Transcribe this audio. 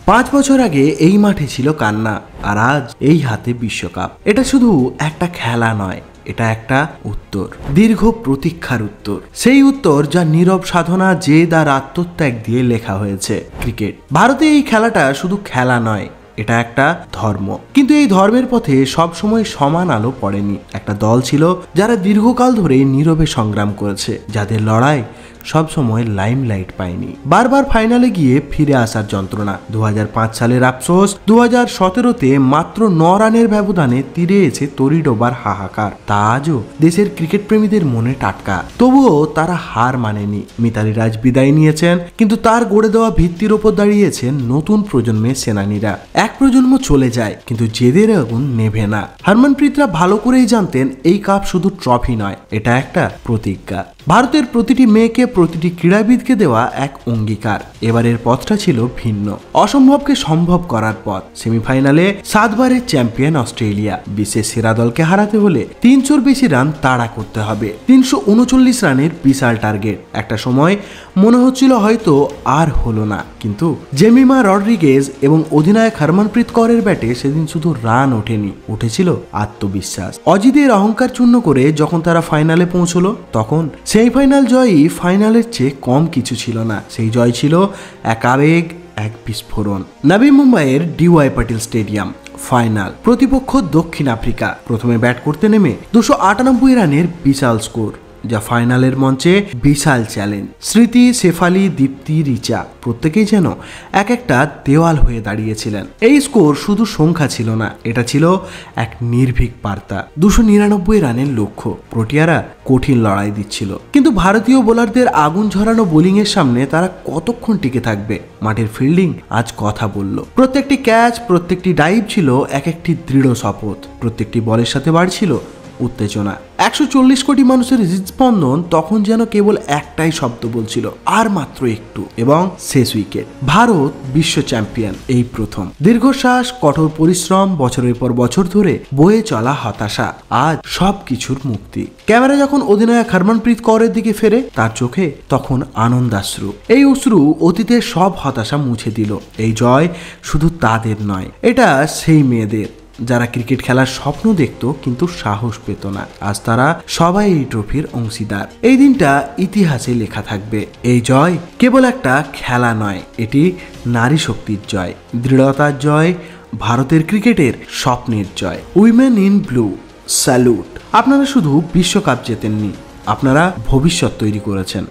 5 বছর আগে এই মাঠে ছিল কান্না, আর আজ এই হাতে বিশ্বকাপ। এটা শুধু একটা খেলা নয়, এটা একটা উত্তর, দীর্ঘ প্রতীক্ষার উত্তর। সেই উত্তর যা নীরব সাধনা, জেদ আর আত্মত্যাগ দিয়ে লেখা হয়েছে। ক্রিকেট ভারতে এই খেলাটা শুধু খেলা নয়, এটা একটা ধর্ম। কিন্তু এই ধর্মের পথে সবসময় সমান আলো পড়েনি। একটা দল ছিল যারা দীর্ঘকাল ধরে নীরবে সংগ্রাম করেছে, যাদের লড়াই সবসময় লাইমলাইট পায়নি। বারবার ফাইনালে গিয়ে ফিরে আসার যন্ত্রণা, 2005 সালের আফসোস, 2017তে মাত্র 9 রানের ব্যবধানে তীরে এসে তরি ডোবার হাহাকার, তা আজও দেশের ক্রিকেট প্রেমীদের মনে টাটকা। তবুও তারা হার মানেনি। মিতালি রাজ বিদায় নিয়েছেন, কিন্তু তার গড়ে দেওয়া ভিত্তির ওপর দাঁড়িয়েছেন নতুন প্রজন্মের সেনানীরা। এক প্রজন্ম চলে যায়, কিন্তু জেদের আগুন নেভে না। হরমনপ্রীতরা ভালো করেই জানতেন এই কাপ শুধু ট্রফি নয়, এটা একটা প্রতিজ্ঞা। ভারতের প্রতিটি মেয়েকে, প্রতিটি ক্রীড়াবিদকে দেওয়া এক অঙ্গীকার। এবারের পথটা ছিল ভিন্ন, অসম্ভবকে সম্ভব করার পথ। সেমিফাইনালে 7 বারের চ্যাম্পিয়ন অস্ট্রেলিয়া। বিশ্বের সেরা দলকে হারাতে হলে 300-র বেশি রান তাড়া করতে হবে। 339 রানের বিশাল টার্গেট। একটা সময় মনে হচ্ছিল হয়তো আর হলো না, কিন্তু জেমিমা রড্রিগেজ এবং অধিনায়ক হরমনপ্রীত কৌরের ব্যাটে সেদিন শুধু রান ওঠেনি, উঠেছিল আত্মবিশ্বাস। অজিদের অহংকার চূর্ণ করে যখন তারা ফাইনালে পৌঁছলো, তখন সেই ফাইনাল জয়ই ফাইনালের চেয়ে কম কিছু ছিল না। সেই জয় ছিল এক আবেগ, এক বিস্ফোরণ। নবী মুম্বাইয়ের DY পাটিল স্টেডিয়াম। ফাইনাল, প্রতিপক্ষ দক্ষিণ আফ্রিকা। প্রথমে ব্যাট করতে নেমে 298 রানের বিশাল স্কোর, যা ফাইনালের মঞ্চে বিশাল চ্যালেঞ্জ। স্মৃতি, শেফালি, দীপ্তি, রিচা প্রত্যেকেই যেন এক একটা দেওয়াল হয়ে দাঁড়িয়েছিলেন। এই স্কোর শুধু সংখ্যা ছিল না, এটা ছিল এক নির্ভীক বার্তা। 299 রানের লক্ষ্য। প্রোটিয়ারা কঠিন লড়াই দিচ্ছিল, কিন্তু ভারতীয় বোলারদের আগুন ঝরানো বোলিংয়ের সামনে তারা কতক্ষণ টিকে থাকবে? মাঠের ফিল্ডিং আজ কথা বলল। প্রত্যেকটি ক্যাচ, প্রত্যেকটি ডাইভ ছিল এক একটি দৃঢ় শপথ। প্রত্যেকটি বলের সাথে বাড়ছিল উত্তেজনা। 140 কোটি মানুষের হৃদস্পন্দন তখন যেন কেবল একটাই শব্দ বলছিল, আর মাত্র একটু, এবং শেষ উইকেট। ভারত বিশ্ব চ্যাম্পিয়ন এই প্রথম। দীর্ঘশ্বাস, কঠোর পরিশ্রম, বছরের পর বছর ধরে বয়ে চলা হতাশা, আজ সবকিছুর মুক্তি। ক্যামেরা যখন অধিনায়ক হরমনপ্রীত কৌরের দিকে ফেরে, তার চোখে তখন আনন্দাশ্রু। এই অশ্রু অতীতের সব হতাশা মুছে দিল। এই জয় শুধু তাদের নয়, এটা সেই মেয়েদের যারা ক্রিকেট খেলার স্বপ্ন দেখত কিন্তু সাহস পেত না। আজ তারা সবাই এই ট্রফির অংশীদার। এই দিনটা ইতিহাসে লেখা থাকবে। এই জয় কেবল একটা খেলা নয়, এটি নারী শক্তির জয়, দৃঢ়তার জয়, ভারতের ক্রিকেটের স্বপ্নের জয়। Women in blue, salute. আপনারা শুধু বিশ্বকাপ জেতেননি, আপনারা ভবিষ্যৎ তৈরি করেছেন।